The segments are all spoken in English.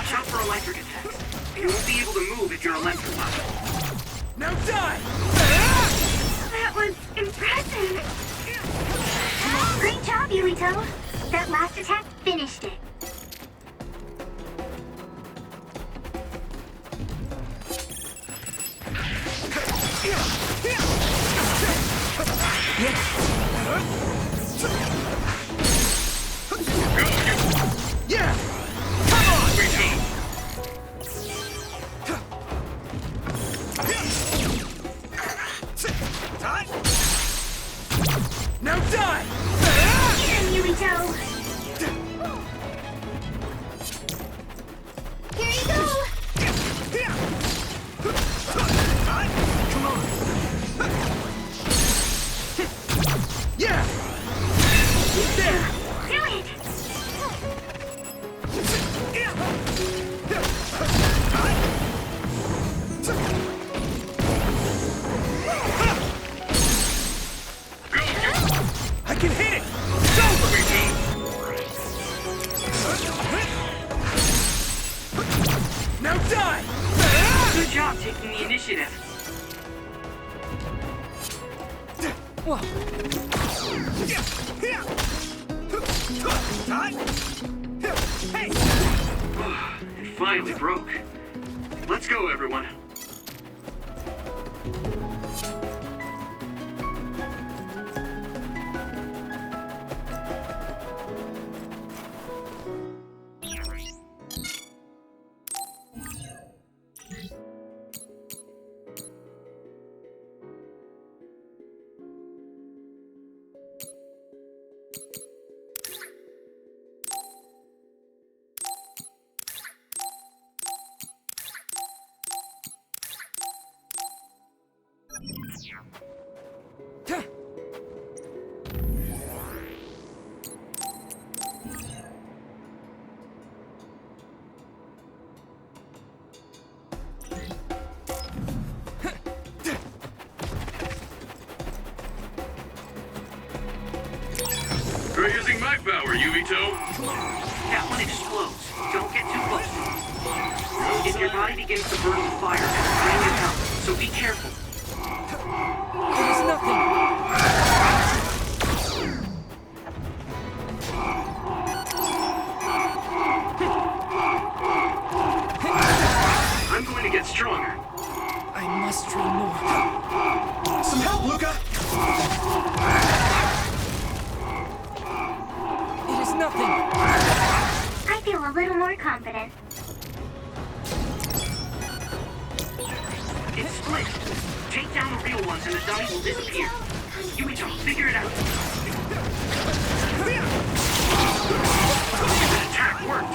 Watch out for electric attacks. You won't be able to move if you're electrified. Now die! That was impressive! Great job, Yuito! That last attack finished it. Yeah! Come on! Now die! Get him, Yuito! Here you go! Come on! Yeah! There! Brilliant! I can hit it! It's over! Now die! Good job taking the initiative. Whoa. Hey! It finally broke. Let's go, everyone. You're using my power, Yuito. That one explodes. Don't get too close. If your body begins to burn with fire, it'll drain your health, so be careful. It is nothing! I'm going to get stronger. I must train more. Some help, Luca! It is nothing! I feel a little more confident. It's split. Take down the real ones and the dummy will disappear. Yuito, figure it out. That attack worked.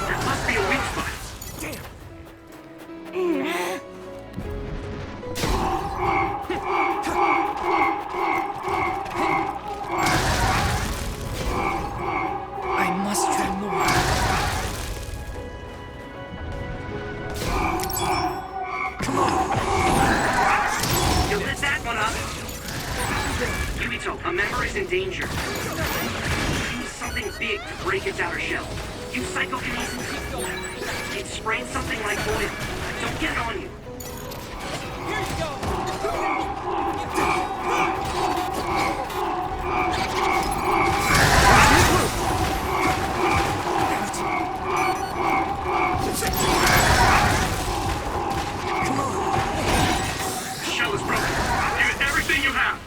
That must be a weak spot. Damn! I must train more. Come on! You lit that one up. Yuito, a member is in danger. Use something big to break its outer shell. Use psychokinesis. It sprains something like oil. Don't get it on you. Here you go! The shell is broken. Give it everything you have.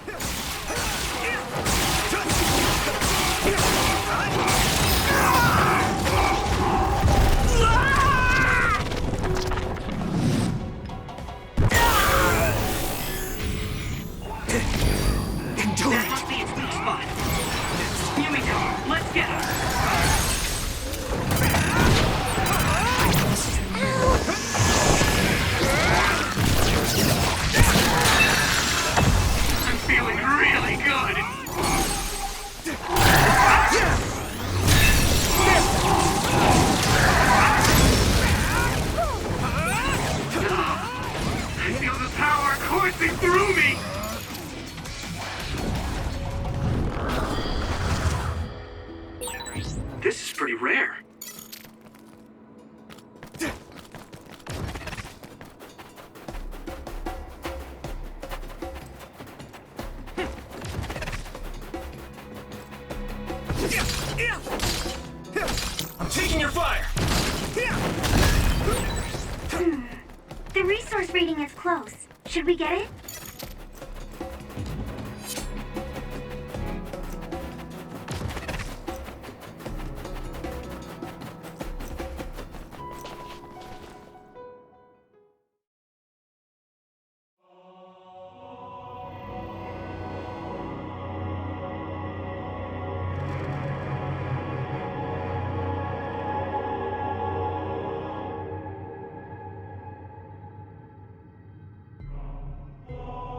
I'm taking your fire! The resource reading is close. Should we get it?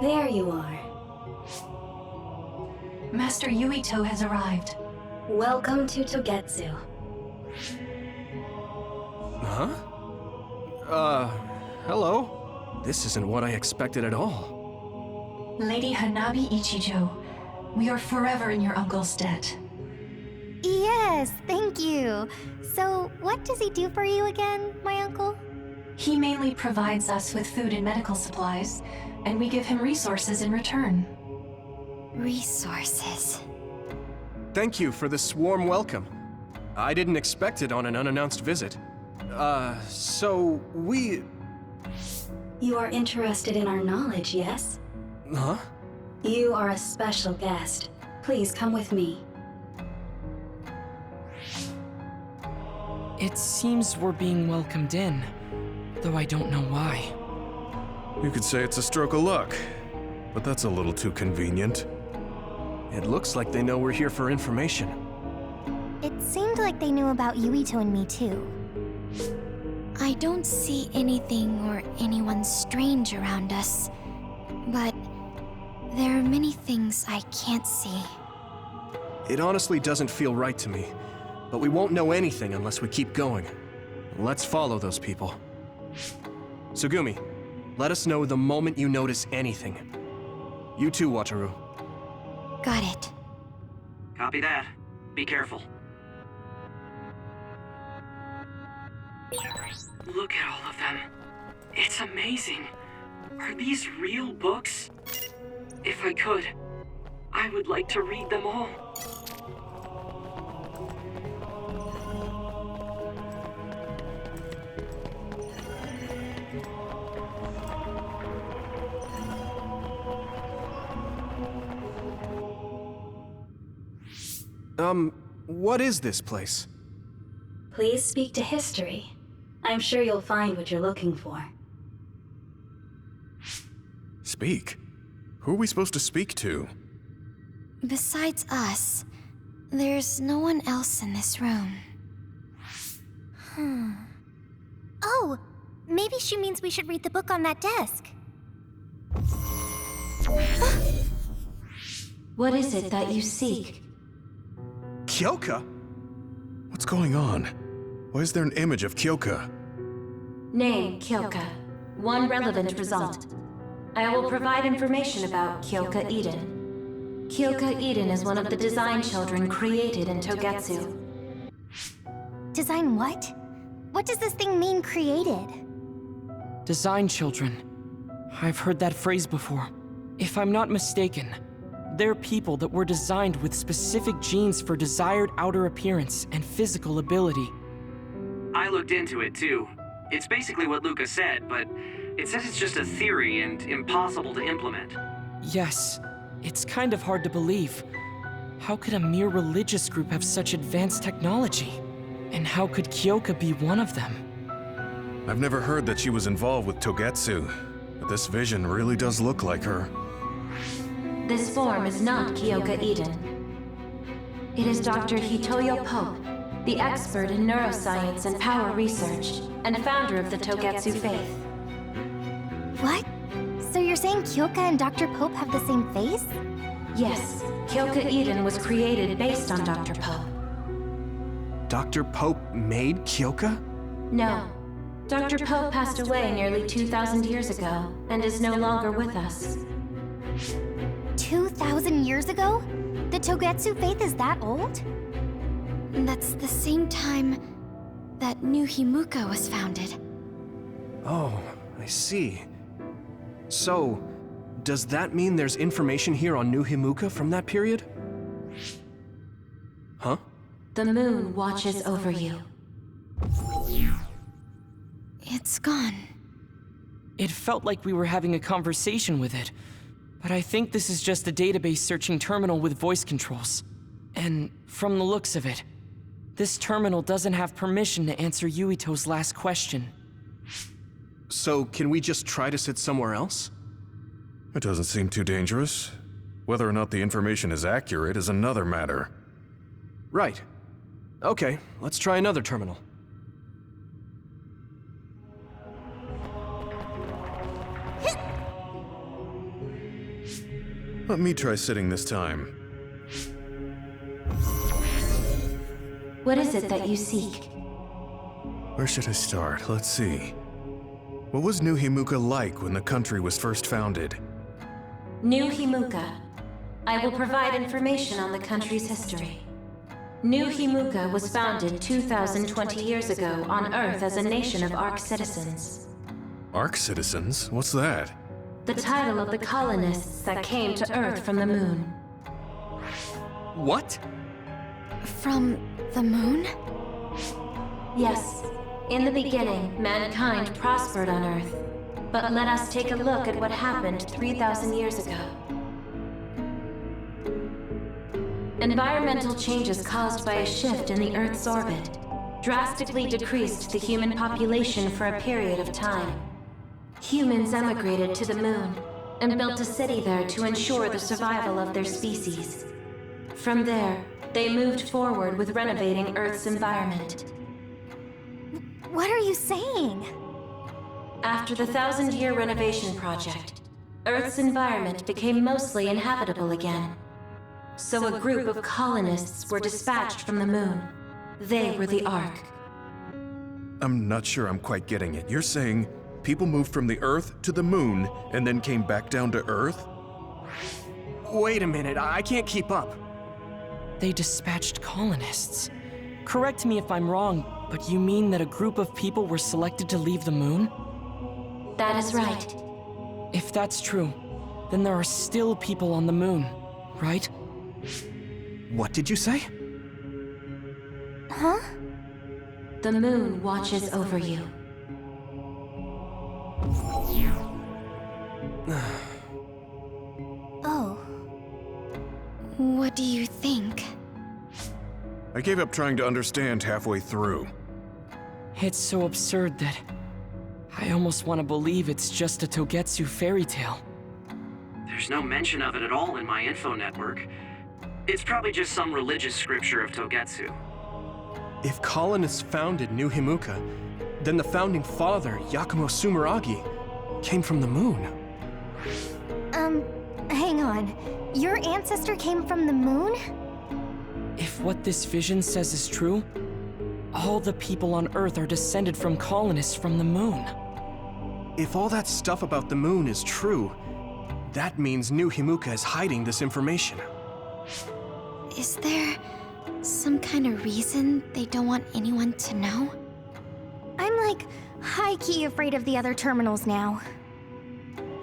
There you are. Master Yuito has arrived. Welcome to Togetsu. Huh? Hello? This isn't what I expected at all. Lady Hanabi Ichijo, we are forever in your uncle's debt. Yes, thank you. So, what does he do for you again, my uncle? He mainly provides us with food and medical supplies, and we give him resources in return. Resources. Thank you for this warm welcome. I didn't expect it on an unannounced visit. So we... You are interested in our knowledge, yes? Huh? You are a special guest. Please come with me. It seems we're being welcomed in, though I don't know why. You could say it's a stroke of luck, but that's a little too convenient. It looks like they know we're here for information. It seemed like they knew about Yuito and me too. I don't see anything or anyone strange around us, but there are many things I can't see. It honestly doesn't feel right to me, but we won't know anything unless we keep going. Let's follow those people. Tsugumi, let us know the moment you notice anything. You too, Wataru. Got it. Copy that. Be careful. Look at all of them. It's amazing. Are these real books? If I could, I would like to read them all. What is this place? Please speak to history. I'm sure you'll find what you're looking for. Speak? Who are we supposed to speak to? Besides us, there's no one else in this room. Oh, maybe she means we should read the book on that desk. What is it that you seek? Kyoka? What's going on? Why is there an image of Kyoka? Name, Kyoka. One relevant result. I will provide information about Kyoka Eden. Kyoka Eden is one of the design children created in Togetsu. Design what? What does this thing mean, created? Design children. I've heard that phrase before. If I'm not mistaken, they're people that were designed with specific genes for desired outer appearance and physical ability. I looked into it too. It's basically what Luca said, but it says it's just a theory and impossible to implement. Yes, it's kind of hard to believe. How could a mere religious group have such advanced technology? And how could Kyoka be one of them? I've never heard that she was involved with Togetsu, but this vision really does look like her. This form is not Kyoka Eden. It is Dr. Hitoyo Pope, the expert in neuroscience and power research, and founder of the Togetsu faith. What? So you're saying Kyoka and Dr. Pope have the same face? Yes, Kyoka Eden was created based on Dr. Pope. Dr. Pope made Kyoka? No. Dr. Pope passed away nearly 2,000 years ago, and is no longer with us. 2,000 years ago? The Togetsu faith is that old? That's the same time that New Himuka was founded. Oh, I see. So, does that mean there's information here on New Himuka from that period? Huh? The moon watches over you. It's gone. It felt like we were having a conversation with it, but I think this is just a database searching terminal with voice controls. And from the looks of it, this terminal doesn't have permission to answer Yuito's last question. So, can we just try to sit somewhere else? It doesn't seem too dangerous. Whether or not the information is accurate is another matter. Right. Okay, let's try another terminal. Let me try sitting this time. What is it that you seek? Where should I start? Let's see. What was New Himuka like when the country was first founded? New Himuka. I will provide information on the country's history. New Himuka was founded 2,020 years ago on Earth as a nation of Ark citizens. Ark citizens? What's that? The title of the colonists that came to Earth from the moon. What? From the moon? Yes. In the beginning, mankind prospered on Earth. But let us take a look at what happened 3,000 years ago. Environmental changes caused by a shift in the Earth's orbit drastically decreased the human population for a period of time. Humans emigrated to the moon and built a city there to ensure the survival of their species. From there, they moved forward with renovating Earth's environment. What are you saying? After the 1,000-year renovation project, Earth's environment became mostly inhabitable again. So a group of colonists were dispatched from the moon. They were the Ark. I'm not sure I'm quite getting it. You're saying people moved from the Earth to the moon and then came back down to Earth? Wait a minute, I can't keep up. They dispatched colonists. Correct me if I'm wrong, but you mean that a group of people were selected to leave the moon? That is right. If that's true, then there are still people on the moon, right? What did you say? Huh? The moon watches over you. Oh. What do you think? I gave up trying to understand halfway through. It's so absurd that I almost want to believe it's just a Togetsu fairy tale. There's no mention of it at all in my info network. It's probably just some religious scripture of Togetsu. If colonists founded New Himuka, then the founding father, Yakumo Sumeragi, came from the moon. Hang on. Your ancestor came from the moon? If what this vision says is true, all the people on Earth are descended from colonists from the moon. If all that stuff about the moon is true, that means New Himuka is hiding this information. Is there some kind of reason they don't want anyone to know? I'm like high-key afraid of the other terminals now.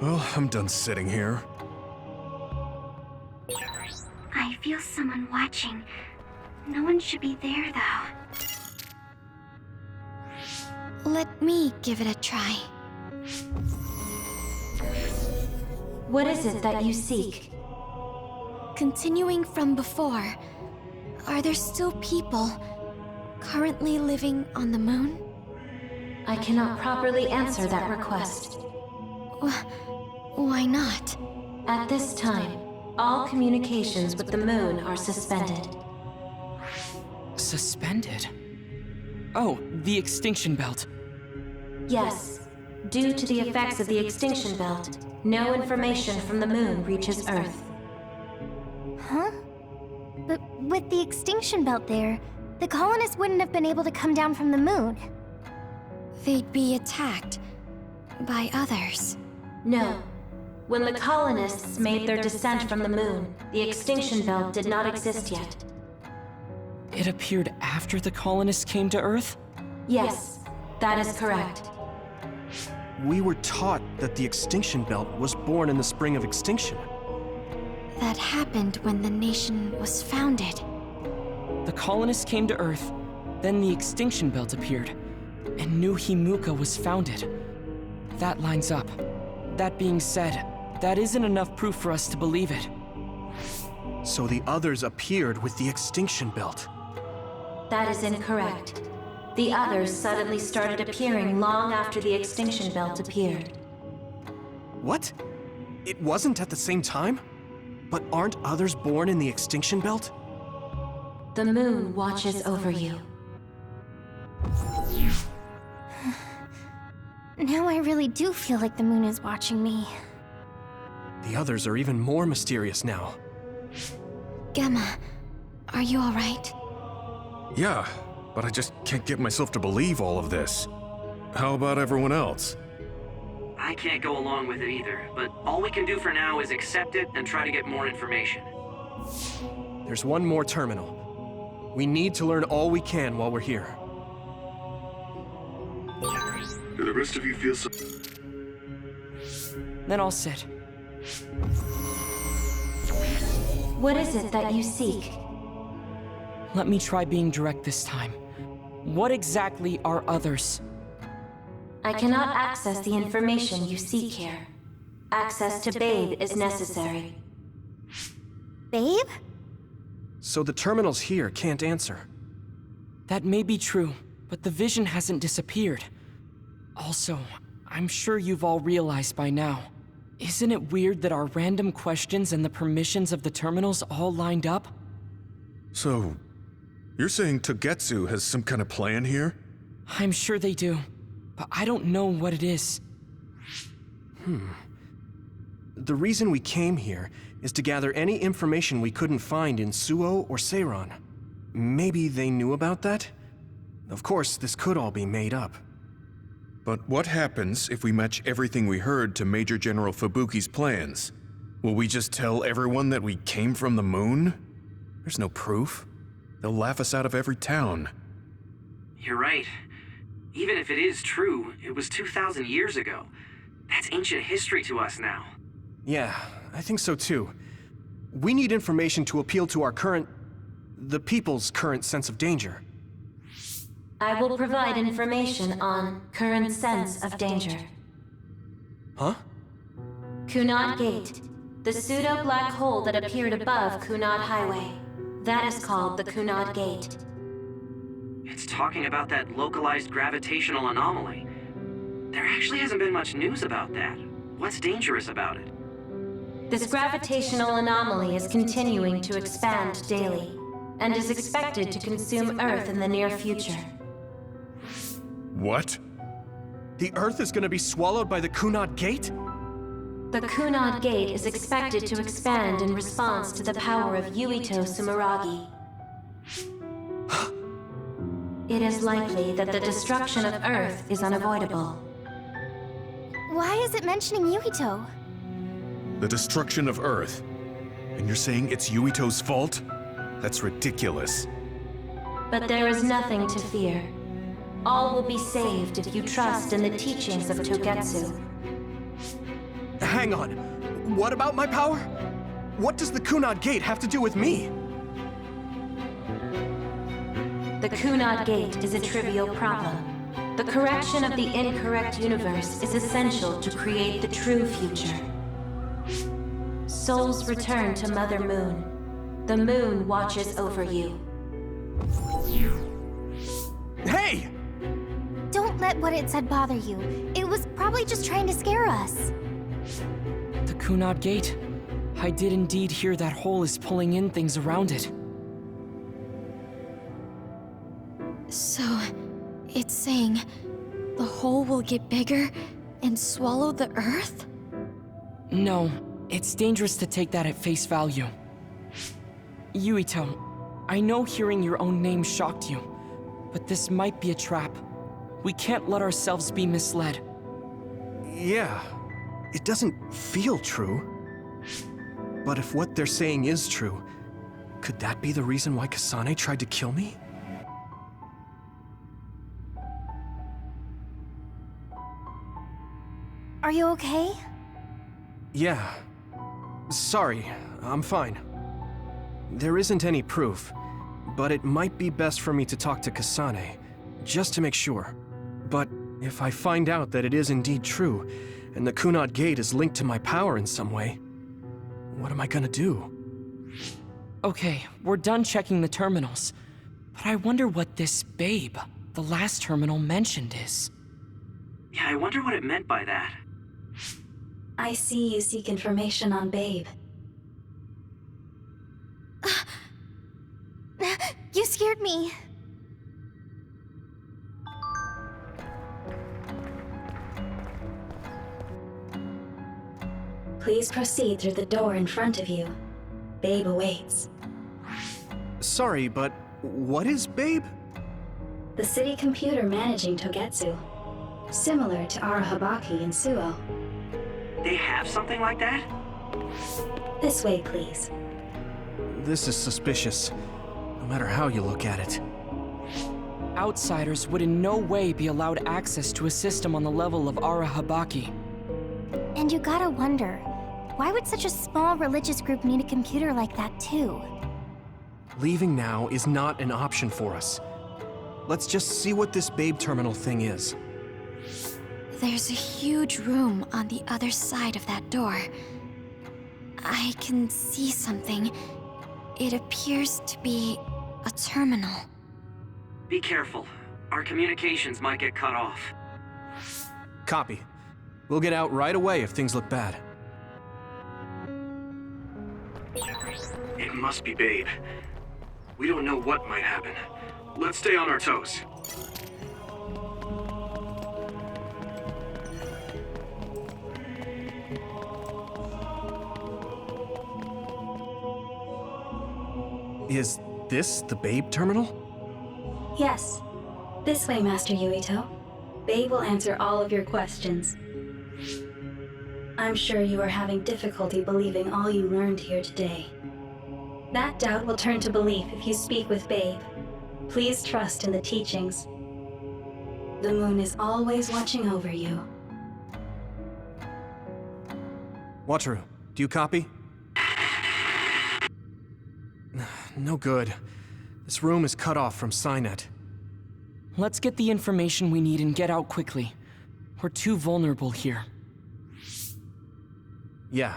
Well, I'm done sitting here. I feel someone watching. No one should be there, though. Let me give it a try. What is it that you seek? Continuing from before, are there still people currently living on the moon? I cannot properly answer that request. Why not? At this time, all communications with the moon are suspended. Suspended? Oh, the extinction belt. Yes. Due to the effects of the extinction belt, no information from the moon reaches Earth. Huh? But with the extinction belt there, the colonists wouldn't have been able to come down from the moon. They'd be attacked by others. No. When the colonists made their descent from the moon, the extinction belt did not exist yet. It appeared after the colonists came to Earth? Yes, that is correct. We were taught that the extinction belt was born in the spring of extinction. That happened when the nation was founded. The colonists came to Earth, then the extinction belt appeared, and New Himuka was founded. That lines up. That being said, that isn't enough proof for us to believe it. So the others appeared with the extinction belt. That is incorrect. The others suddenly started appearing long after the extinction belt appeared. What? It wasn't at the same time? But aren't others born in the extinction belt? The moon watches over you. Now I really do feel like the moon is watching me. The others are even more mysterious now. Gemma, are you alright? Yeah, but I just can't get myself to believe all of this. How about everyone else? I can't go along with it either, but all we can do for now is accept it and try to get more information. There's one more terminal. We need to learn all we can while we're here. Do the rest of you feel so... Then I'll sit. What is it that you seek? Let me try being direct this time. What exactly are others? I cannot access the information you seek here. Access to Babe is necessary. Babe? So the terminals here can't answer. That may be true, but the vision hasn't disappeared. Also, I'm sure you've all realized by now. Isn't it weird that our random questions and the permissions of the terminals all lined up? So, you're saying Togetsu has some kind of plan here? I'm sure they do, but I don't know what it is. The reason we came here is to gather any information we couldn't find in Suo or Seiran. Maybe they knew about that? Of course, this could all be made up. But what happens if we match everything we heard to Major General Fubuki's plans? Will we just tell everyone that we came from the moon? There's no proof. They'll laugh us out of every town. You're right. Even if it is true, it was 2,000 years ago. That's ancient history to us now. Yeah, I think so too. We need information to appeal to our the people's current sense of danger. I will provide information on current sense of danger. Huh? Kunad Gate, the pseudo-black hole that appeared above Kunad Highway. That is called the Kunad Gate. It's talking about that localized gravitational anomaly. There actually hasn't been much news about that. What's dangerous about it? This gravitational anomaly is continuing to expand daily, and is expected to consume Earth in the near future. What? The Earth is gonna be swallowed by the Kunad Gate? The Kunad Gate is expected to expand in response to the power of Yuito Sumeragi. It is likely that the destruction of Earth is unavoidable. Why is it mentioning Yuito? The destruction of Earth. And you're saying it's Yuito's fault? That's ridiculous. But there is nothing to fear. All will be saved if you trust in the teachings of Togetsu. Hang on. What about my power? What does the Kunad Gate have to do with me? The Kunad Gate is a trivial problem. The correction of the incorrect universe is essential to create the true future. Souls return to Mother Moon. The moon watches over you. Hey! Don't let what it said bother you. It was probably just trying to scare us. The Kunad Gate? I did indeed hear that hole is pulling in things around it. So, it's saying the hole will get bigger and swallow the Earth? No, it's dangerous to take that at face value. Yuito, I know hearing your own name shocked you, but this might be a trap. We can't let ourselves be misled. Yeah, it doesn't feel true. But if what they're saying is true, could that be the reason why Kasane tried to kill me? Are you okay? Yeah. Sorry, I'm fine. There isn't any proof. but it might be best for me to talk to Kasane, just to make sure. But if I find out that it is indeed true, and the Kunad Gate is linked to my power in some way, what am I gonna do? Okay, we're done checking the terminals. But I wonder what this Babe, the last terminal mentioned, is. Yeah, I wonder what it meant by that. I see you seek information on Babe. You scared me. Please proceed through the door in front of you. Babe awaits. Sorry, but what is Babe? The city computer managing Togetsu. Similar to Arahabaki in Suo. They have something like that? This way, please. This is suspicious, no matter how you look at it. Outsiders would in no way be allowed access to a system on the level of Arahabaki. And you gotta wonder, why would such a small religious group need a computer like that too? Leaving now is not an option for us. Let's just see what this Babe terminal thing is. There's a huge room on the other side of that door. I can see something. It appears to be a terminal. Be careful. Our communications might get cut off. Copy. We'll get out right away if things look bad. It must be Babe. We don't know what might happen. Let's stay on our toes. Is this the Babe terminal? Yes. This way, Master Yuito. Babe will answer all of your questions. I'm sure you are having difficulty believing all you learned here today. That doubt will turn to belief if you speak with Babe. Please trust in the teachings. The moon is always watching over you. Wataru, do you copy? No good. This room is cut off from Cynet. Let's get the information we need and get out quickly. We're too vulnerable here. Yeah.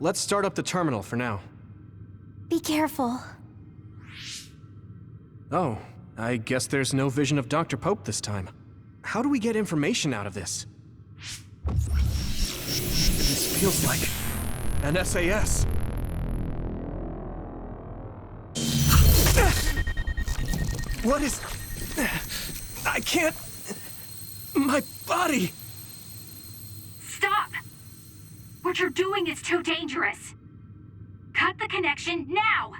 Let's start up the terminal for now. Be careful. Oh, I guess there's no vision of Dr. Pope this time. How do we get information out of this? This feels like an SAS. What is... I can't... My body... Stop! What you're doing is too dangerous. Cut the connection now!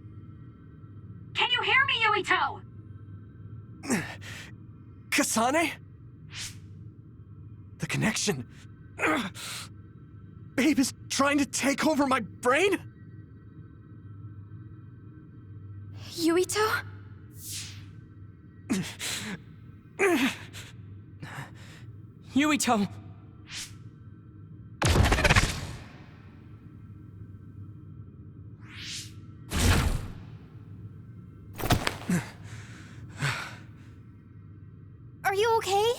Can you hear me, Yuito? Kasane? The connection... Babe is trying to take over my brain? Yuito? Yuito! Are you okay?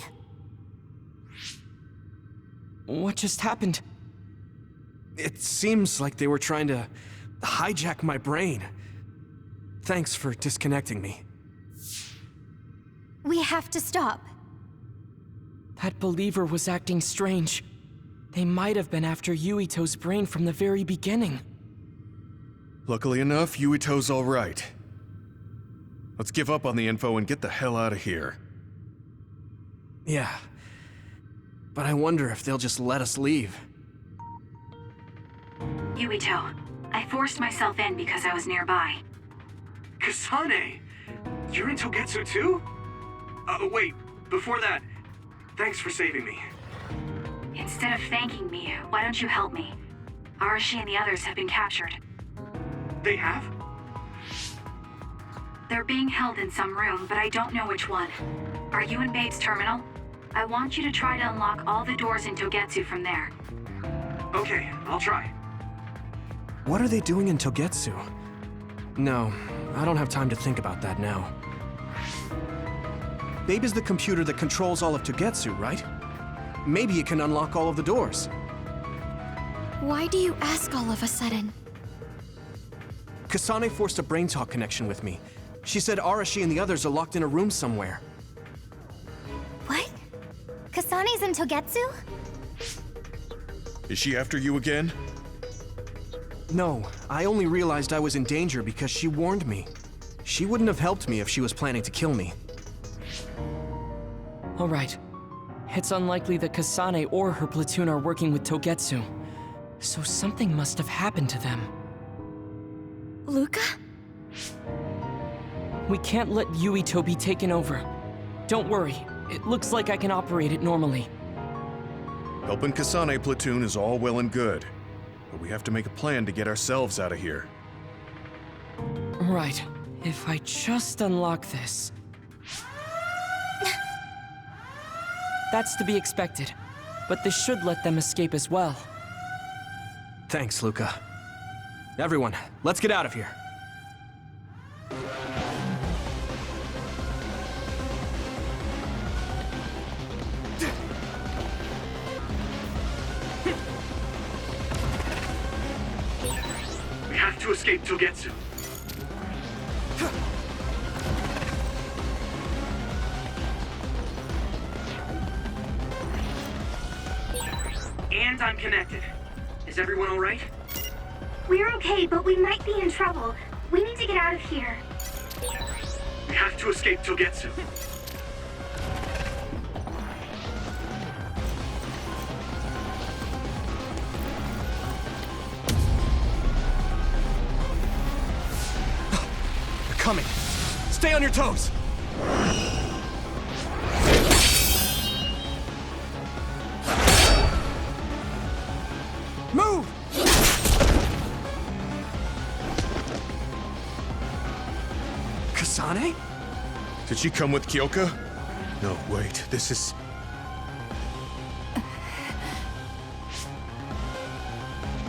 What just happened? It seems like they were trying to hijack my brain. Thanks for disconnecting me. We have to stop. That believer was acting strange. They might have been after Yuito's brain from the very beginning. Luckily enough, Yuito's all right. Let's give up on the info and get the hell out of here. Yeah. But I wonder if they'll just let us leave. Yuito, I forced myself in because I was nearby. Kasane! You're in Togetsu too? Wait, before that, thanks for saving me. Instead of thanking me, why don't you help me? Arashi and the others have been captured. They have? They're being held in some room, but I don't know which one. Are you in Babe's terminal? I want you to try to unlock all the doors in Togetsu from there. Okay, I'll try. What are they doing in Togetsu? No, I don't have time to think about that now. Babe is the computer that controls all of Togetsu, right? Maybe it can unlock all of the doors. Why do you ask all of a sudden? Kasane forced a brain talk connection with me. She said Arashi and the others are locked in a room somewhere. What? Kasane's in Togetsu? Is she after you again? No, I only realized I was in danger because she warned me. She wouldn't have helped me if she was planning to kill me. All right. It's unlikely that Kasane or her platoon are working with Togetsu. So something must have happened to them. Luca? We can't let Yuito be taken over. Don't worry. It looks like I can operate it normally. Helping Kasane platoon is all well and good, but we have to make a plan to get ourselves out of here. Right. If I just unlock this... That's to be expected, but this should let them escape as well. Thanks, Luca. Everyone, let's get out of here. We have to escape Togetsu. And I'm connected. Is everyone all right? We're okay, but we might be in trouble. We need to get out of here. We have to escape Togetsu. They're coming. Stay on your toes. Move! Kasane? Did she come with Kyoka? No, wait, this is...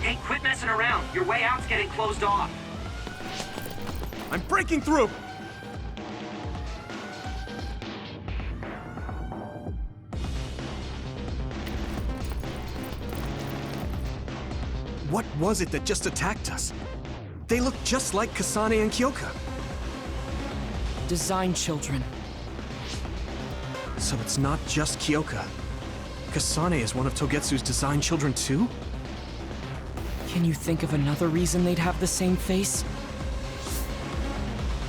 Hey, quit messing around. Your way out's getting closed off. I'm breaking through! What was it that just attacked us? They look just like Kasane and Kyoka. Design children. So it's not just Kyoka. Kasane is one of Togetsu's design children too? Can you think of another reason they'd have the same face?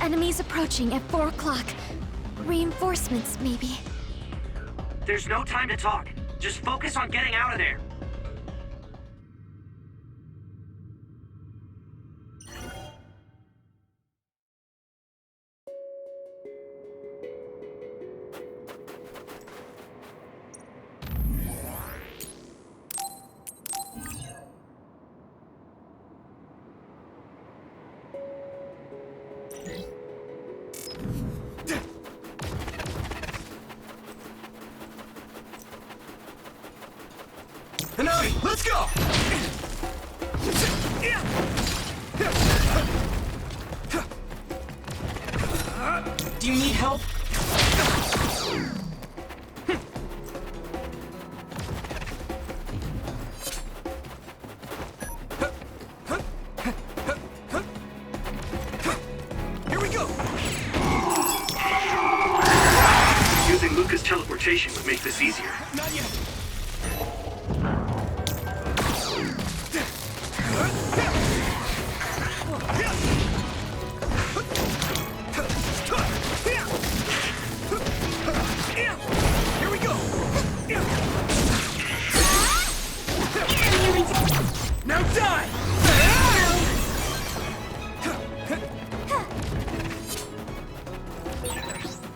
Enemies approaching at 4 o'clock. Reinforcements, maybe. There's no time to talk. Just focus on getting out of there. Hanami, let's go! Do you need help? Here we go! Using Luca's teleportation would make this easier. Not yet! Here we go! Now die!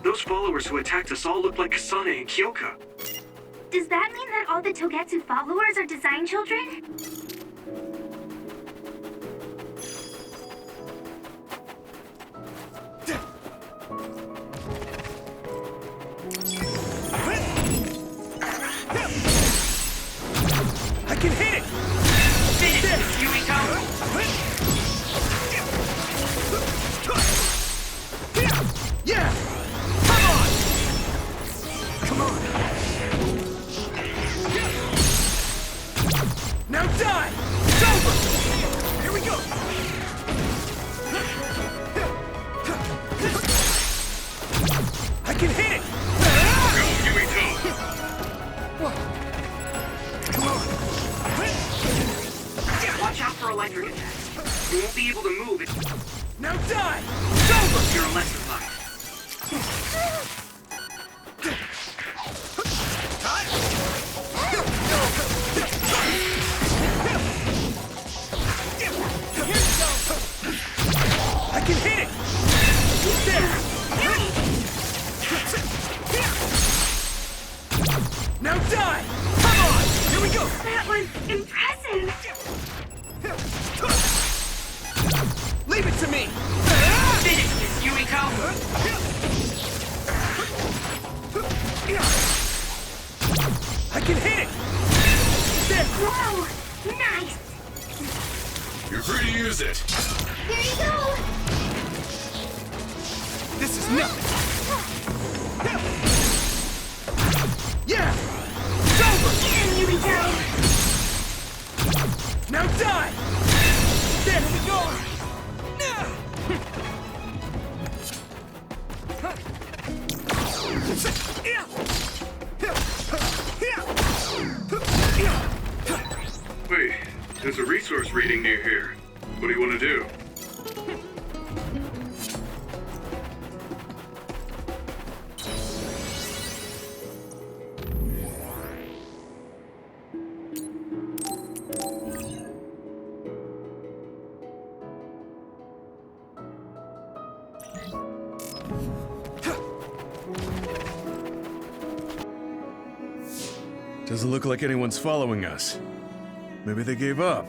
Those followers who attacked us all look like Kasane and Kyoka. Does that mean that all the Togetsu followers are design children? I can hit it! Finish this, Yuito! can hit it! Go, Yuito! Watch out for electric attacks. You won't be able to move it. Now die! It's over! You're electrified. I can hit it! There! Now die! Come on! Here we go! That was impressive. Leave it to me! Finish this, Yuito! I can hit it! There! Whoa! Nice! You're free to use it. Here you go! This is nothing! Yeah! It's over! Get him, Yuito! Now die! There we go! Wait, there's a resource reading near here. What do you want to do? Doesn't look like anyone's following us. Maybe they gave up.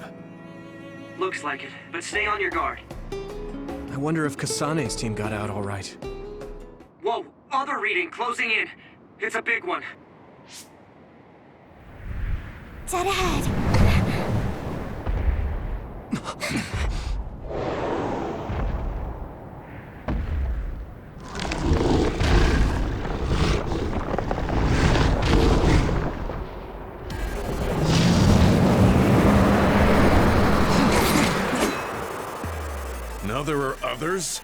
Looks like it, but stay on your guard. I wonder if Kasane's team got out all right. Whoa, other reading closing in. It's a big one. Dead ahead. Now there are others?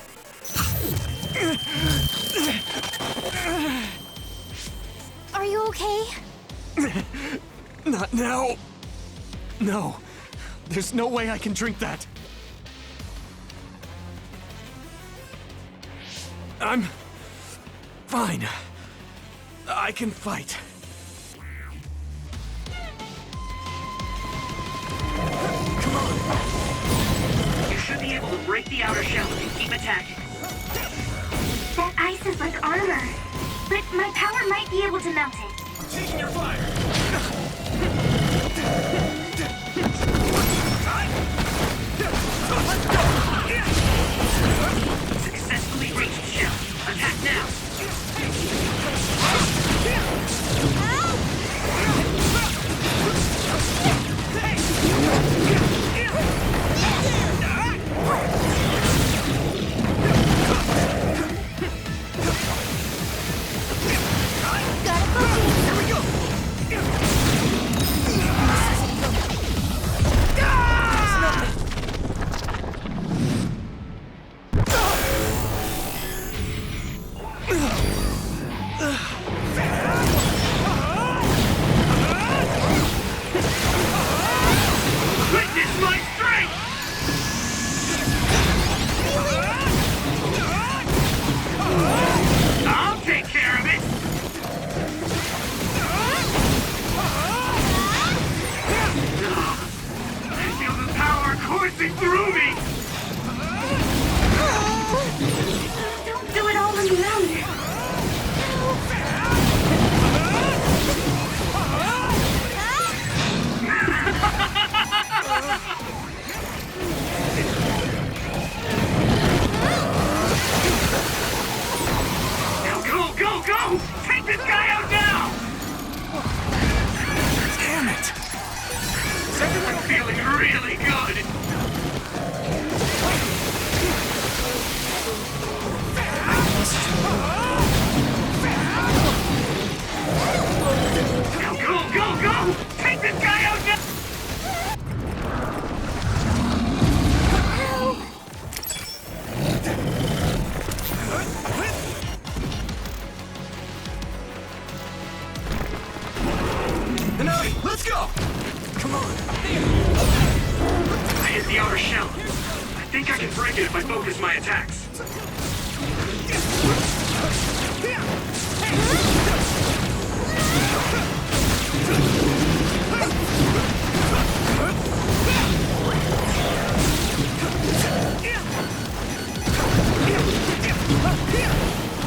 Are you okay? Not now. No. There's no way I can drink that. I'm fine. I can fight. You should be able to break the outer shell and keep attacking. That ice is like armor. But my power might be able to melt it. Taking your fire. Successfully reached shell. Attack now. Witness my strength! I'll take care of it! I feel the power coursing through me! Don't do it all on your own. Come on! I hit the outer shell. I think I can break it if I focus my attacks.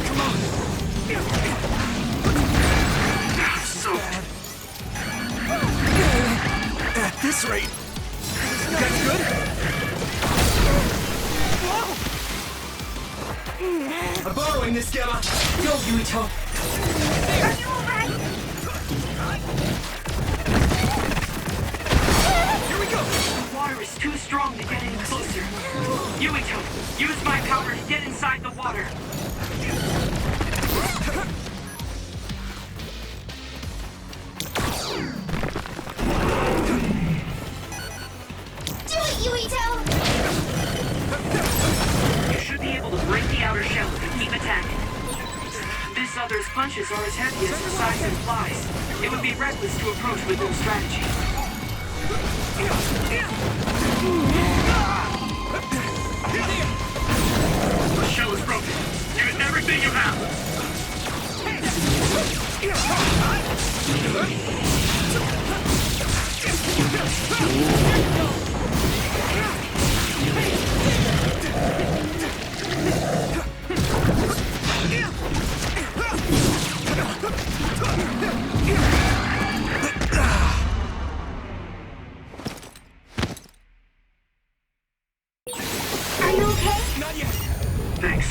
Come on! So bad. At this rate, you guys good? I'm borrowing this, Gamma. Go, Yuito. Are you alright? Here we go! The water is too strong to get any closer. Yuito, use my power to get inside the water. Do it, Yuito! You should be able to break the outer shell and keep attacking. This other's punches are as heavy as the size implies. It would be reckless to approach with no strategy. The shell is broken. Give it everything you have. Are you okay? Not yet. Thanks.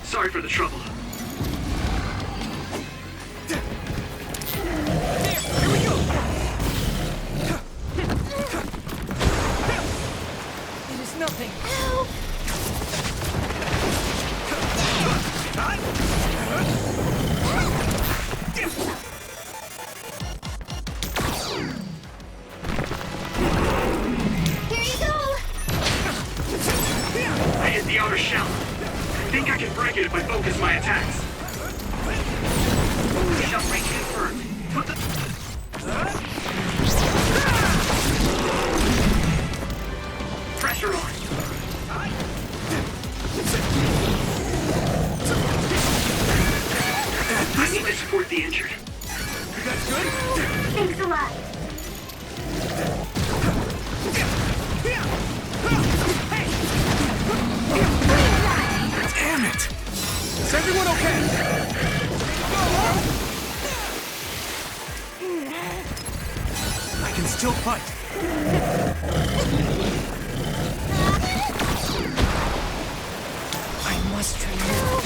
Sorry for the trouble. Here we go. It is nothing. Help! Here you go! I hit the outer shell. I think I can break it if I focus my attacks. Shell break confirmed. Put the... Pressure on. I need to support the injured. You guys good? Thanks a lot. Damn it! Is everyone okay? I can still fight. I must remove.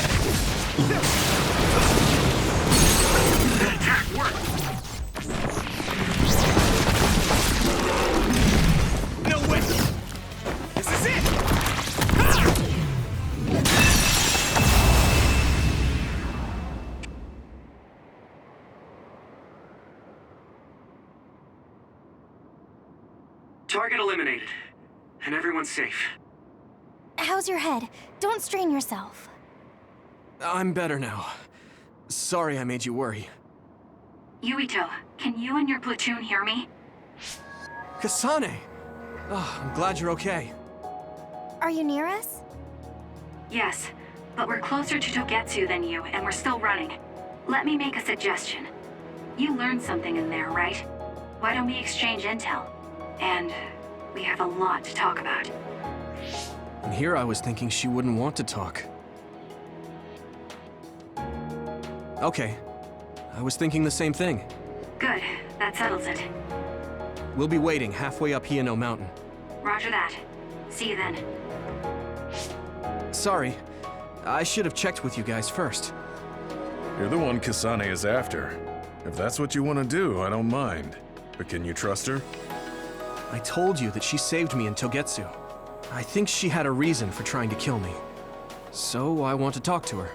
That attack worked. No way! This is it! Target eliminated. And everyone's safe. How's your head? Don't strain yourself. I'm better now. Sorry I made you worry. Yuito, can you and your platoon hear me? Kasane! Oh, I'm glad you're okay. Are you near us? Yes, but we're closer to Togetsu than you, and we're still running. Let me make a suggestion. You learned something in there, right? Why don't we exchange intel? And we have a lot to talk about. And here I was thinking she wouldn't want to talk. Okay. I was thinking the same thing. Good, that settles it. We'll be waiting halfway up Hiano Mountain. Roger that. See you then. Sorry. I should have checked with you guys first. You're the one Kasane is after. If that's what you want to do, I don't mind. But can you trust her? I told you that she saved me in Togetsu. I think she had a reason for trying to kill me. So I want to talk to her.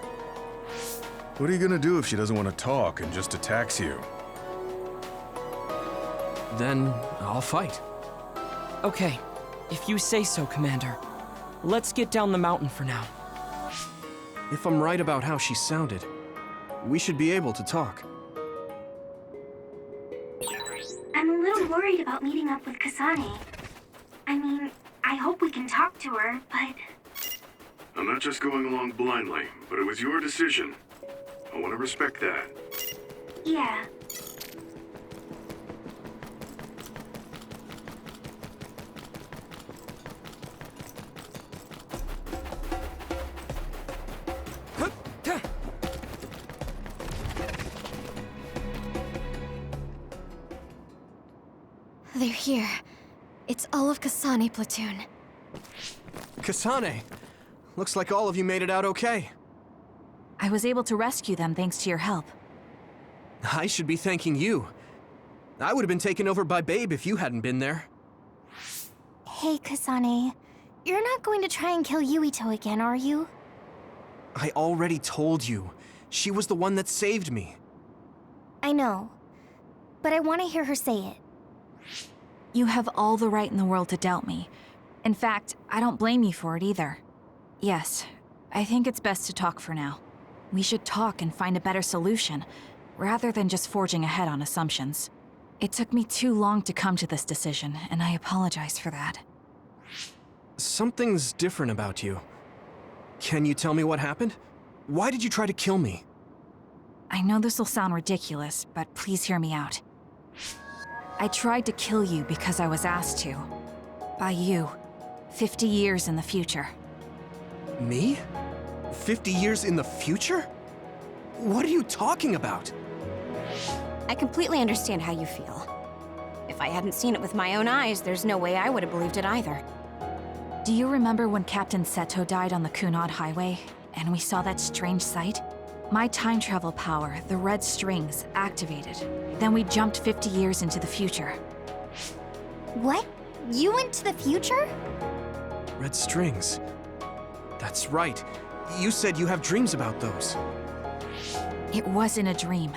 What are you gonna do if she doesn't want to talk and just attacks you? Then I'll fight. Okay, if you say so, Commander. Let's get down the mountain for now. If I'm right about how she sounded, we should be able to talk. And I'm a little worried about meeting up with Kasane. I mean, I hope we can talk to her, but... I'm not just going along blindly, but it was your decision. I want to respect that. Yeah. They're here. It's all of Kasane platoon. Kasane! Looks like all of you made it out okay. I was able to rescue them thanks to your help. I should be thanking you. I would have been taken over by Babe if you hadn't been there. Hey, Kasane. You're not going to try and kill Yuito again, are you? I already told you. She was the one that saved me. I know. But I want to hear her say it. You have all the right in the world to doubt me. In fact, I don't blame you for it either. Yes, I think it's best to talk for now. We should talk and find a better solution, rather than just forging ahead on assumptions. It took me too long to come to this decision, and I apologize for that. Something's different about you. Can you tell me what happened? Why did you try to kill me? I know this will sound ridiculous, but please hear me out. I tried to kill you because I was asked to. By you. 50 years in the future. Me? 50 years in the future? What are you talking about? I completely understand how you feel. If I hadn't seen it with my own eyes, there's no way I would have believed it either. Do you remember when Captain Seto died on the Kunad Highway, and we saw that strange sight? My time travel power, the red strings, activated. Then we jumped 50 years into the future. What? You went to the future? Red strings. That's right. You said you have dreams about those. It wasn't a dream.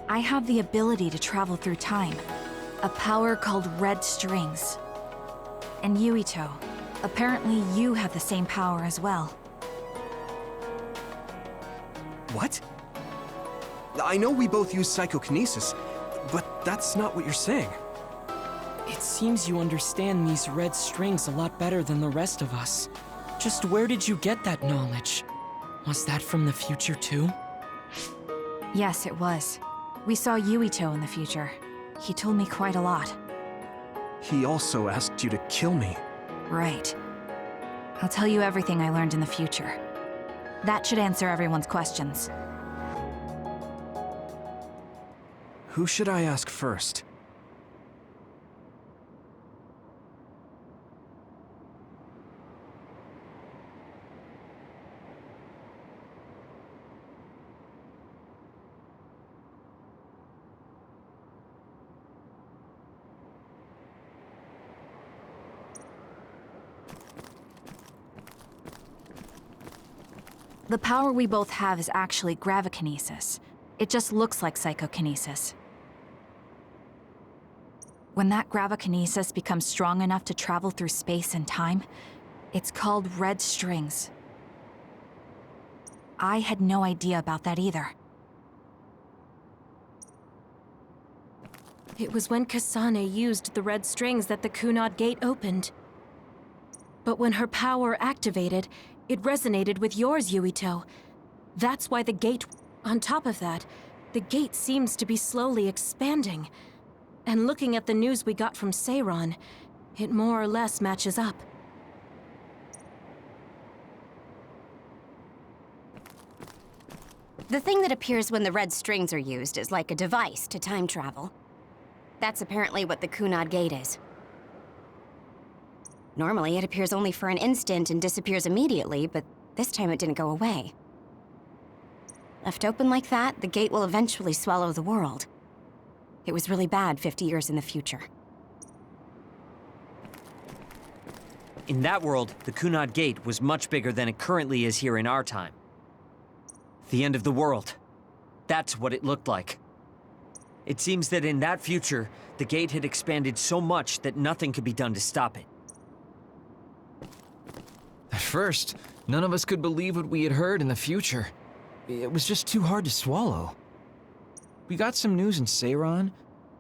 I have the ability to travel through time. A power called red strings. And Yuito, apparently you have the same power as well. What? I know we both use psychokinesis, but that's not what you're saying. It seems you understand these red strings a lot better than the rest of us. Just where did you get that knowledge? Was that from the future too? Yes, it was. We saw Yuito in the future. He told me quite a lot. He also asked you to kill me. Right. I'll tell you everything I learned in the future. That should answer everyone's questions. Who should I ask first? The power we both have is actually gravikinesis. It just looks like psychokinesis. When that gravikinesis becomes strong enough to travel through space and time, it's called red strings. I had no idea about that either. It was when Kasane used the red strings that the Kunad Gate opened. But when her power activated, it resonated with yours, Yuito. That's why the gate... On top of that, the gate seems to be slowly expanding. And looking at the news we got from Seiron, it more or less matches up. The thing that appears when the red strings are used is like a device to time travel. That's apparently what the Kunad Gate is. Normally, it appears only for an instant and disappears immediately, but this time it didn't go away. Left open like that, the gate will eventually swallow the world. It was really bad 50 years in the future. In that world, the Kunad Gate was much bigger than it currently is here in our time. The end of the world. That's what it looked like. It seems that in that future, the gate had expanded so much that nothing could be done to stop it. At first, none of us could believe what we had heard in the future. It was just too hard to swallow. We got some news in Seiron,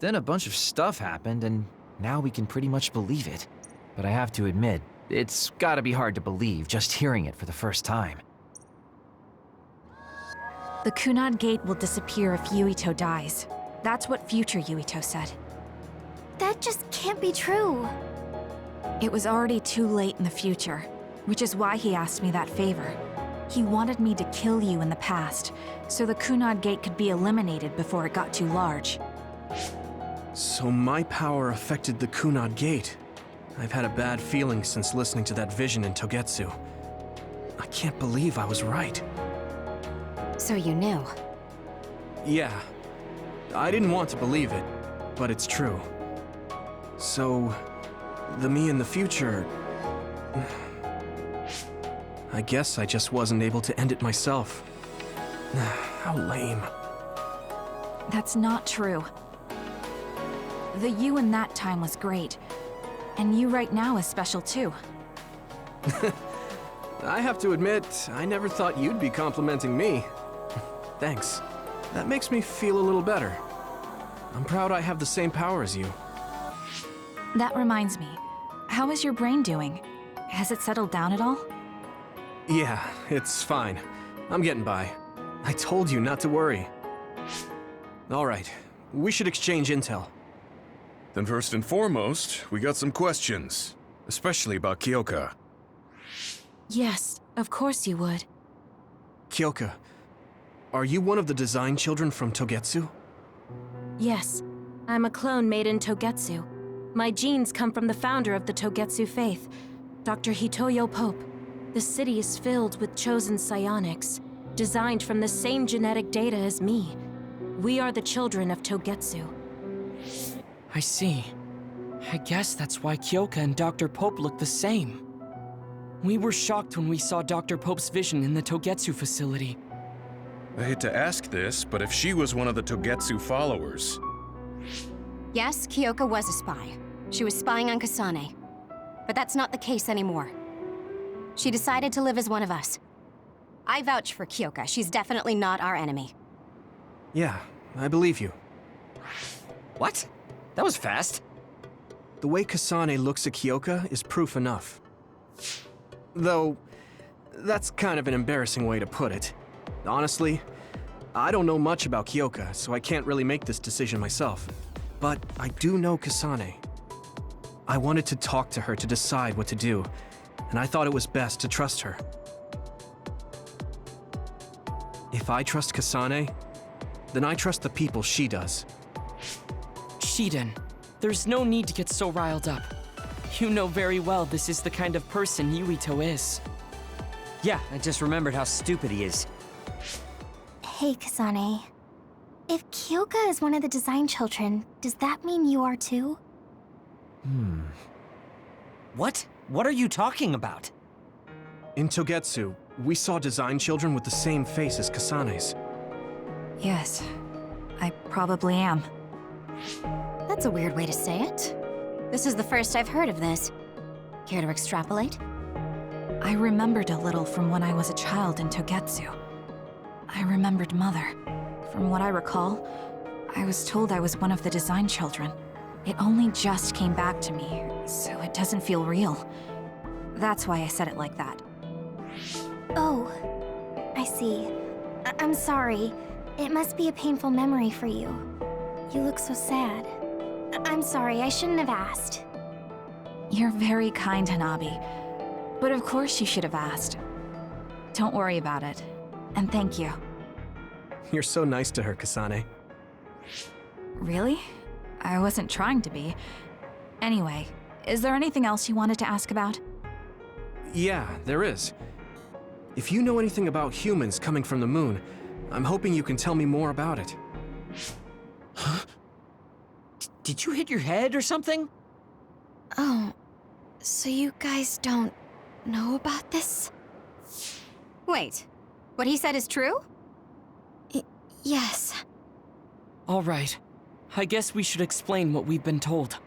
Then a bunch of stuff happened, and now we can pretty much believe it. But I have to admit, it's gotta be hard to believe just hearing it for the first time. The Kunad Gate will disappear if Yuito dies. That's what future Yuito said. That just can't be true. It was already too late in the future, which is why he asked me that favor. He wanted me to kill you in the past, so the Kunad Gate could be eliminated before it got too large. So my power affected the Kunad Gate. I've had a bad feeling since listening to that vision in Togetsu. I can't believe I was right. So you knew? Yeah. I didn't want to believe it, but it's true. So, the me in the future... I guess I just wasn't able to end it myself. How lame. That's not true. The you in that time was great, and you right now is special too. I have to admit, I never thought you'd be complimenting me. Thanks. That makes me feel a little better. I'm proud I have the same power as you. That reminds me, how is your brain doing? Has it settled down at all? Yeah, it's fine. I'm getting by. I told you not to worry. All right, we should exchange intel. Then first and foremost, we got some questions, especially about Kyoka. Yes, of course you would. Kyoka, are you one of the design children from Togetsu? Yes, I'm a clone made in Togetsu. My genes come from the founder of the Togetsu faith, Dr. Hitoyo Pope. The city is filled with chosen psionics, designed from the same genetic data as me. We are the children of Togetsu. I see. I guess that's why Kyoka and Dr. Pope look the same. We were shocked when we saw Dr. Pope's vision in the Togetsu facility. I hate to ask this, but if she was one of the Togetsu followers... Yes, Kyoka was a spy. She was spying on Kasane. But that's not the case anymore. She decided to live as one of us. I vouch for Kyoka. She's definitely not our enemy. Yeah, I believe you. What? That was fast. The way Kasane looks at Kyoka is proof enough. Though, that's kind of an embarrassing way to put it. Honestly, I don't know much about Kyoka, so I can't really make this decision myself. But I do know Kasane. I wanted to talk to her to decide what to do, and I thought it was best to trust her. If I trust Kasane, then I trust the people she does. Shiden, there's no need to get so riled up. You know very well this is the kind of person Yuito is. Yeah, I just remembered how stupid he is. Hey, Kasane. If Kyoka is one of the design children, does that mean you are too? What? What are you talking about? In Togetsu, we saw design children with the same face as Kasane's. Yes, I probably am. That's a weird way to say it. This is the first I've heard of this. Care to extrapolate? I remembered a little from when I was a child in Togetsu. I remembered Mother. From what I recall, I was told I was one of the design children. It only just came back to me, so it doesn't feel real. That's why I said it like that. Oh, I see. I'm sorry. It must be a painful memory for you. You look so sad. I'm sorry, I shouldn't have asked. You're very kind, Hanabi. But of course you should have asked. Don't worry about it. And thank you. You're so nice to her, Kasane. Really? I wasn't trying to be. Anyway, is there anything else you wanted to ask about? Yeah, there is. If you know anything about humans coming from the moon, I'm hoping you can tell me more about it. Huh? Did you hit your head or something? Oh, so you guys don't know about this? Wait, what he said is true? Yes. All right. I guess we should explain what we've been told.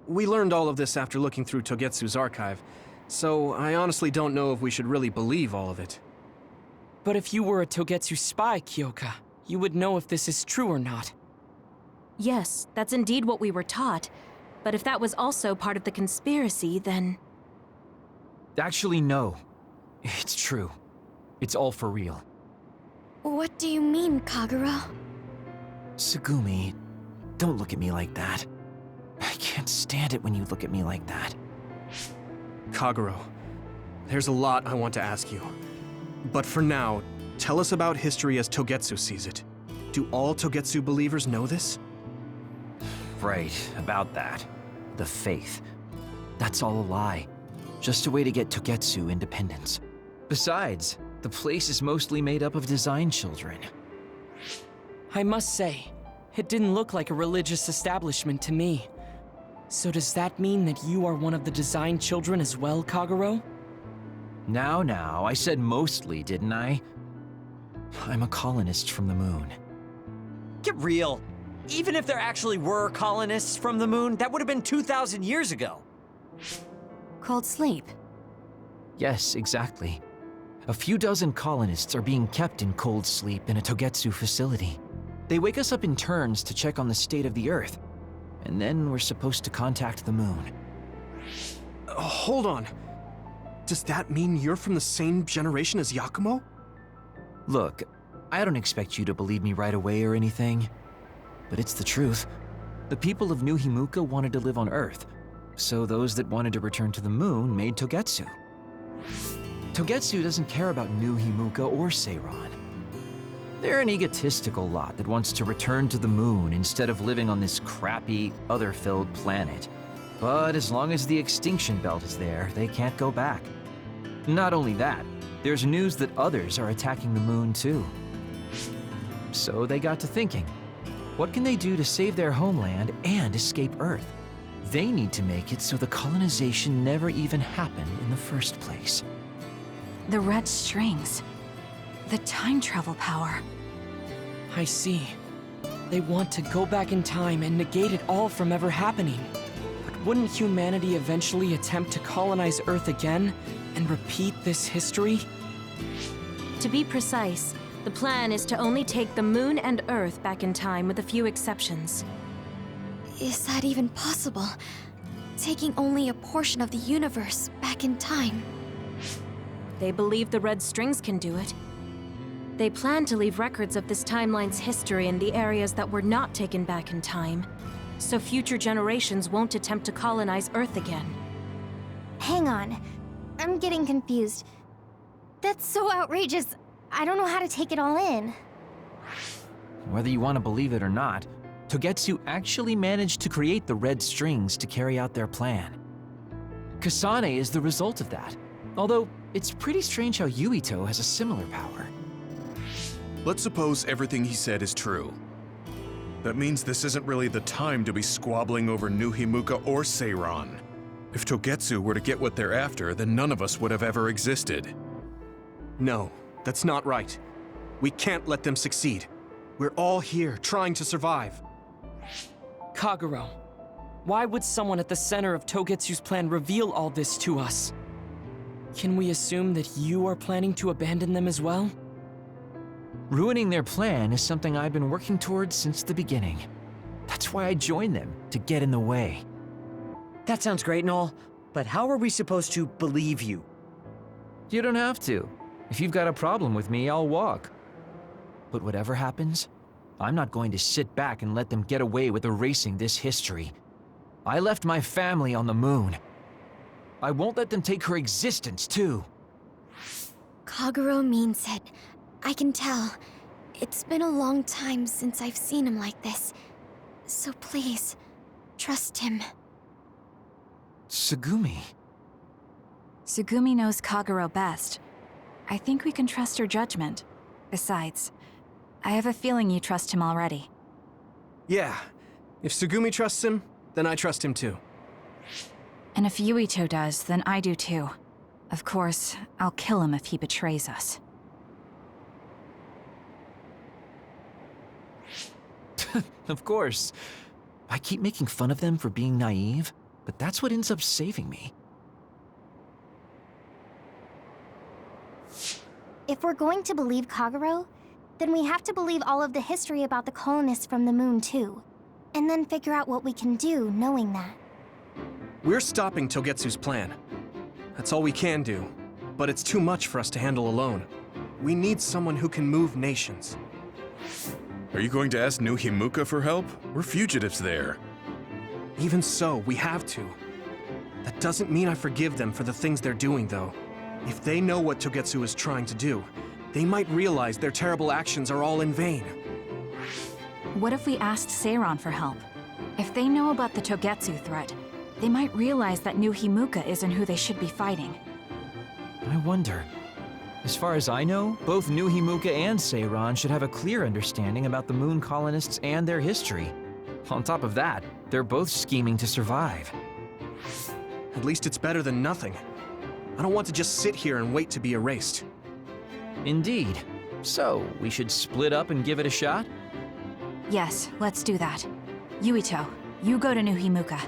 We learned all of this after looking through Togetsu's archive, so I honestly don't know if we should really believe all of it. But if you were a Togetsu spy, Kyoka, you would know if this is true or not. Yes, that's indeed what we were taught. But if that was also part of the conspiracy, then... Actually, no. It's true. It's all for real. What do you mean, Kagero? Tsugumi, don't look at me like that. I can't stand it when you look at me like that. Kagero, there's a lot I want to ask you. But for now, tell us about history as Togetsu sees it. Do all Togetsu believers know this? Right, about that. The faith. That's all a lie. Just a way to get Togetsu independence. Besides, the place is mostly made up of design children. I must say, it didn't look like a religious establishment to me. So does that mean that you are one of the design children as well, Kagero? Now, I said mostly, didn't I? I'm a colonist from the moon. Get real. Even if there actually were colonists from the moon, that would have been 2,000 years ago. Cold sleep. Yes, exactly. A few dozen colonists are being kept in cold sleep in a Togetsu facility. They wake us up in turns to check on the state of the Earth, and then we're supposed to contact the moon. Hold on. Does that mean you're from the same generation as Yakumo? Look, I don't expect you to believe me right away or anything, but it's the truth. The people of New Himuka wanted to live on Earth, so those that wanted to return to the moon made Togetsu. Togetsu doesn't care about New Himuka or Seiran. They're an egotistical lot that wants to return to the moon instead of living on this crappy, other-filled planet. But as long as the extinction belt is there, they can't go back. Not only that, there's news that others are attacking the moon too. So they got to thinking, what can they do to save their homeland and escape Earth? They need to make it so the colonization never even happened in the first place. The red strings. The time travel power. I see. They want to go back in time and negate it all from ever happening. But wouldn't humanity eventually attempt to colonize Earth again and repeat this history? To be precise, the plan is to only take the moon and Earth back in time with a few exceptions. Is that even possible? Taking only a portion of the universe back in time? They believe the red strings can do it. They plan to leave records of this timeline's history in the areas that were not taken back in time, so future generations won't attempt to colonize Earth again. Hang on. I'm getting confused. That's so outrageous. I don't know how to take it all in. Whether you want to believe it or not, Togetsu actually managed to create the red strings to carry out their plan. Kasane is the result of that, although it's pretty strange how Yuito has a similar power. Let's suppose everything he said is true. That means this isn't really the time to be squabbling over New Himuka or Seiran. If Togetsu were to get what they're after, then none of us would have ever existed. No, that's not right. We can't let them succeed. We're all here, trying to survive. Kagero, why would someone at the center of Togetsu's plan reveal all this to us? Can we assume that you are planning to abandon them as well? Ruining their plan is something I've been working towards since the beginning. That's why I joined them, to get in the way. That sounds great and all, but how are we supposed to believe you? You don't have to. If you've got a problem with me, I'll walk. But whatever happens, I'm not going to sit back and let them get away with erasing this history. I left my family on the moon. I won't let them take her existence, too. Kagero means it. I can tell. It's been a long time since I've seen him like this. So please, trust him. Tsugumi. Tsugumi knows Kagero best. I think we can trust her judgment. Besides, I have a feeling you trust him already. Yeah. If Tsugumi trusts him, then I trust him too. And if Yuito does, then I do too. Of course, I'll kill him if he betrays us. Of course. I keep making fun of them for being naive, but that's what ends up saving me. If we're going to believe Kagero, then we have to believe all of the history about the colonists from the moon too. And then figure out what we can do knowing that. We're stopping Togetsu's plan. That's all we can do. But it's too much for us to handle alone. We need someone who can move nations. Are you going to ask New Himuka for help? We're fugitives there. Even so, we have to. That doesn't mean I forgive them for the things they're doing, though. If they know what Togetsu is trying to do, they might realize their terrible actions are all in vain. What if we asked Seiran for help? If they know about the Togetsu threat, they might realize that New Himuka isn't who they should be fighting. I wonder. As far as I know, both New Himuka and Seiran should have a clear understanding about the moon colonists and their history. On top of that, they're both scheming to survive. At least it's better than nothing. I don't want to just sit here and wait to be erased. Indeed. So, we should split up and give it a shot? Yes, let's do that. Yuito, you go to New Himuka.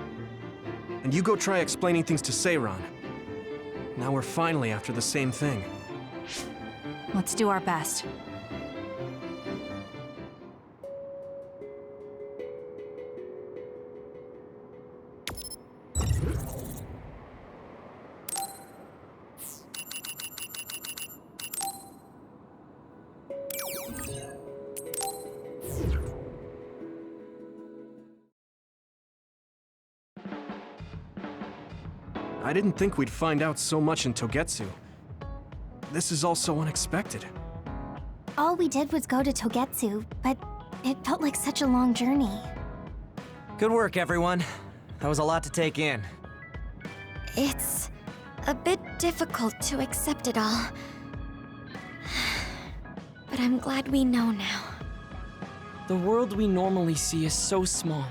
And you go try explaining things to Seiran. Now we're finally after the same thing. Let's do our best. I didn't think we'd find out so much in Togetsu. This is all so unexpected. All we did was go to Togetsu, but it felt like such a long journey. Good work, everyone. That was a lot to take in. It's a bit difficult to accept it all. But I'm glad we know now. The world we normally see is so small,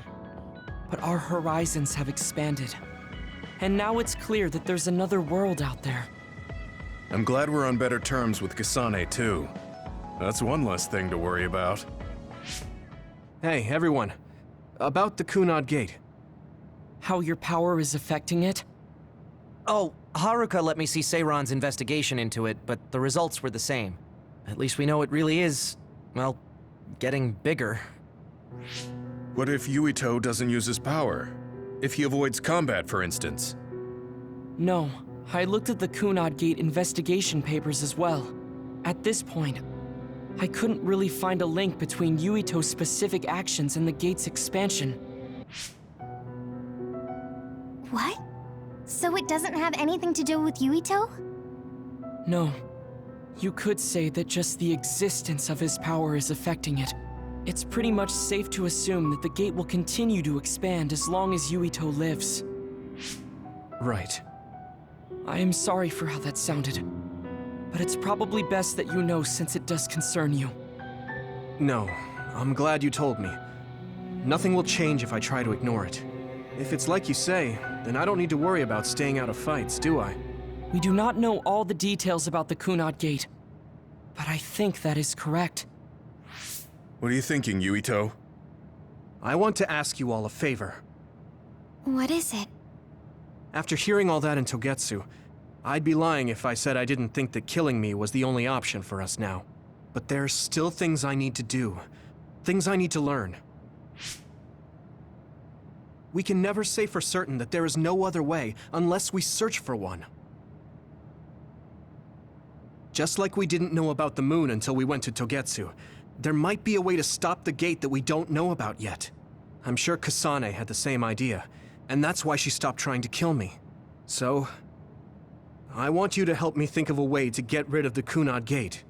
but our horizons have expanded. And now it's clear that there's another world out there. I'm glad we're on better terms with Kasane, too. That's one less thing to worry about. Hey, everyone. About the Kunad Gate. How your power is affecting it? Oh, Haruka let me see Seiran's investigation into it, but the results were the same. At least we know it really is, well, getting bigger. What if Yuito doesn't use his power? If he avoids combat, for instance? No, I looked at the Kunad Gate investigation papers as well. At this point, I couldn't really find a link between Yuito's specific actions and the gate's expansion. What? So it doesn't have anything to do with Yuito? No. You could say that just the existence of his power is affecting it. It's pretty much safe to assume that the gate will continue to expand as long as Yuito lives. Right. I am sorry for how that sounded, but it's probably best that you know since it does concern you. No, I'm glad you told me. Nothing will change if I try to ignore it. If it's like you say, then I don't need to worry about staying out of fights, do I? We do not know all the details about the Kunad Gate, but I think that is correct. What are you thinking, Yuito? I want to ask you all a favor. What is it? After hearing all that in Togetsu, I'd be lying if I said I didn't think that killing me was the only option for us now. But there's still things I need to do. Things I need to learn. We can never say for certain that there is no other way unless we search for one. Just like we didn't know about the moon until we went to Togetsu, there might be a way to stop the gate that we don't know about yet. I'm sure Kasane had the same idea, and that's why she stopped trying to kill me. So, I want you to help me think of a way to get rid of the Kunad Gate.